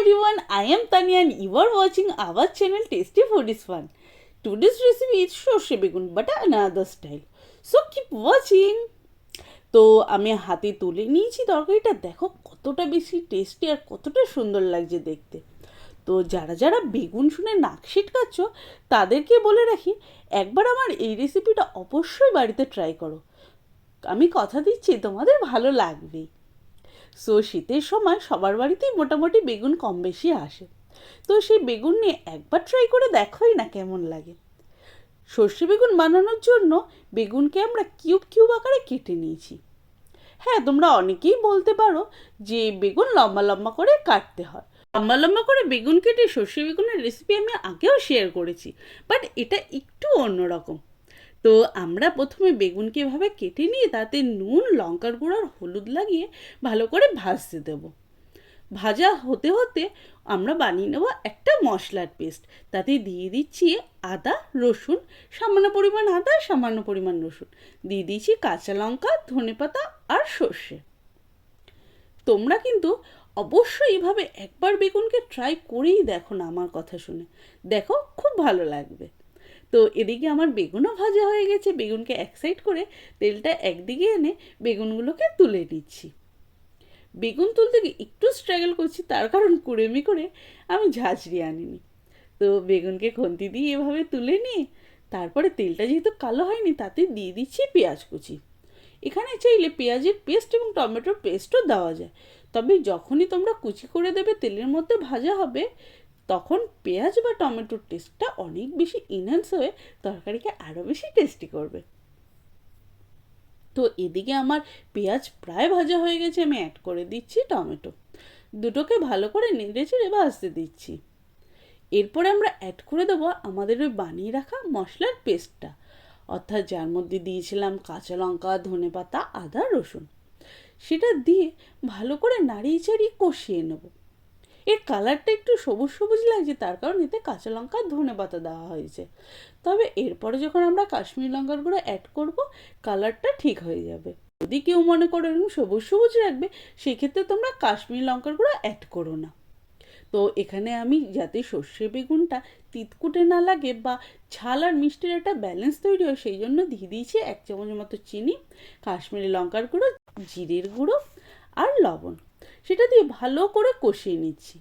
everyone, I am Tanya and you are watching our channel Tasty Food is Fun. Today's recipe is সর্ষে বেগুন but another style. So keep watching. তো আমি হাতে তুলে নিয়েছি তরকারিটা, দেখো কতটা বেশি টেস্টি আর কতটা সুন্দর লাগছে দেখতে। তো যারা যারা বেগুন শুনে নাক ছিটকাচ্ছ তাদেরকে বলে রাখি, একবার আমার এই রেসিপিটা অবশ্যই বাড়িতে ট্রাই করো। আমি কথা দিচ্ছি তোমাদের ভালো লাগবেই। সো শীতের সময় সবার বাড়িতেই মোটামুটি বেগুন কম বেশি আসে। তো সেই বেগুন নিয়ে একবার ট্রাই করে দেখোই না কেমন লাগে। সর্ষে বেগুন বানানোর জন্য বেগুনকে আমরা কিউব কিউব আকারে কেটে নিয়েছি। হ্যাঁ, তোমরা অনেকেই বলতে পারো যে বেগুন লম্বা লম্বা করে কাটতে হয়। লম্বা লম্বা করে বেগুন কেটে সর্ষে বেগুনের রেসিপি আমি আগেও শেয়ার করেছি, বাট এটা একটু অন্যরকম। তো আমরা প্রথমে বেগুনকে এভাবে কেটে নিয়ে তাতে নুন, লঙ্কার গুঁড়ো আর হলুদ লাগিয়ে ভালো করে ভাজতে দেবো। ভাজা হতে হতে আমরা বানিয়ে নেব একটা মশলার পেস্ট। তাতে দিয়ে দিচ্ছি আদা রসুন, সামান্য পরিমাণ আদা, সামান্য পরিমাণ রসুন, দিয়ে দিচ্ছি কাঁচা লঙ্কা, ধনেপাতা আর সর্ষে। তোমরা কিন্তু অবশ্যই এইভাবে একবার বেগুনকে ট্রাই করেই দেখো না, আমার কথা শুনে দেখো, খুব ভালো লাগবে। তো এদিকে আমার বেগুনও ভাজা হয়ে গেছে। বেগুনকে এক সাইড করে তেলটা একদিকে এনে বেগুনগুলোকে তুলে নিচ্ছি। বেগুন তুলতে গিয়ে একটু স্ট্রাগল করছি, তার কারণ কুড়েমি করে আমি ঝাঁঝরি আনিনি। তো বেগুনকে খুন্তি দিয়ে এভাবে তুলে নিয়ে তারপরে তেলটা যেহেতু কালো হয়নি তাতে দিয়ে দিচ্ছি পেঁয়াজ কুচি। এখানে চাইলে পেঁয়াজের পেস্ট এবং টমেটোর পেস্টও দেওয়া যায়, তবে যখনই তোমরা কুচি করে দেবে তেলের মধ্যে ভাজা হবে তখন পেঁয়াজ বা টমেটোর টেস্টটা অনেক বেশি ইনহ্যান্স হয়ে তরকারিকে আরও বেশি টেস্টি করবে। তো এদিকে আমার পেঁয়াজ প্রায় ভাজা হয়ে গেছে, আমি অ্যাড করে দিচ্ছি টমেটো। দুটোকে ভালো করে নেড়ে চেড়ে ভাজতে দিচ্ছি। এরপরে আমরা অ্যাড করে দেবো আমাদের ওই বানিয়ে রাখা মশলার পেস্টটা, অর্থাৎ যার মধ্যে দিয়েছিলাম কাঁচা লঙ্কা, ধনেপাতা, আদা, রসুন। সেটা দিয়ে ভালো করে নাড়িয়ে চাড়িয়ে কষিয়ে নেব। এর কালারটা একটু সবুজ সবুজ লাগছে, তার কারণ এতে কাঁচা লঙ্কা আর ধনেপাতা দেওয়া হয়েছে। তবে এরপরে যখন আমরা কাশ্মীরি লঙ্কার গুঁড়ো অ্যাড করব কালারটা ঠিক হয়ে যাবে। যদি কেউ মনে করো এরকম সবুজ সবুজ রাখবে সেক্ষেত্রে তোমরা কাশ্মীরি লঙ্কার গুঁড়ো অ্যাড করো না। তো এখানে আমি যাতে সর্ষে বেগুনটা তিতকুটে না লাগে বা ঝাল আর মিষ্টির একটা ব্যালেন্স তৈরি হয় সেই জন্য দিয়ে দিয়েছি 1 চামচ মতো চিনি, কাশ্মীরি লঙ্কার গুঁড়ো, জিরের গুঁড়ো আর লবণ। সেটা দিয়ে ভালো করে কষিয়ে নিচ্ছি।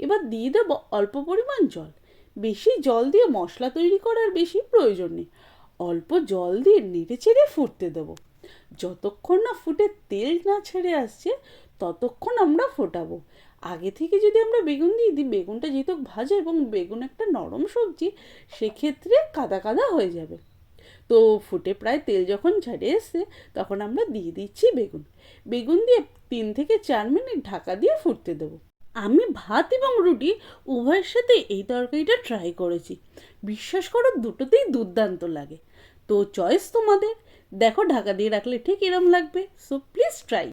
এবার দিয়ে দেবো অল্প পরিমাণ জল। বেশি জল দিয়ে মশলা তৈরি করার বেশি প্রয়োজন নেই, অল্প জল দিয়ে নেড়ে চেড়ে ফুটতে দেবো। যতক্ষণ না ফুটে তেল না ছেড়ে আসছে ততক্ষণ আমরা ফোটাবো। আগে থেকে যদি আমরা বেগুন দিয়ে দিই, বেগুনটা যেহেতু ভাজা এবং বেগুন একটা নরম সবজি, সেক্ষেত্রে কাদা কাদা হয়ে যাবে। তো ফুটে প্রায় তেল যখন ছেড়ে এসছে তখন আমরা দিয়ে দিচ্ছি বেগুন। বেগুন দিয়ে 3 থেকে 4 মিনিট ঢাকা দিয়ে ফুটতে দেবো। আমি ভাত এবং রুটি উভয়ের সাথে এই তরকারিটা ট্রাই করেছি, বিশ্বাস করো দুটোতেই দুর্দান্ত লাগে। তো চয়েস তোমাদের, দেখো ঢাকা দিয়ে রাখলে ঠিক এরম লাগবে। So please try.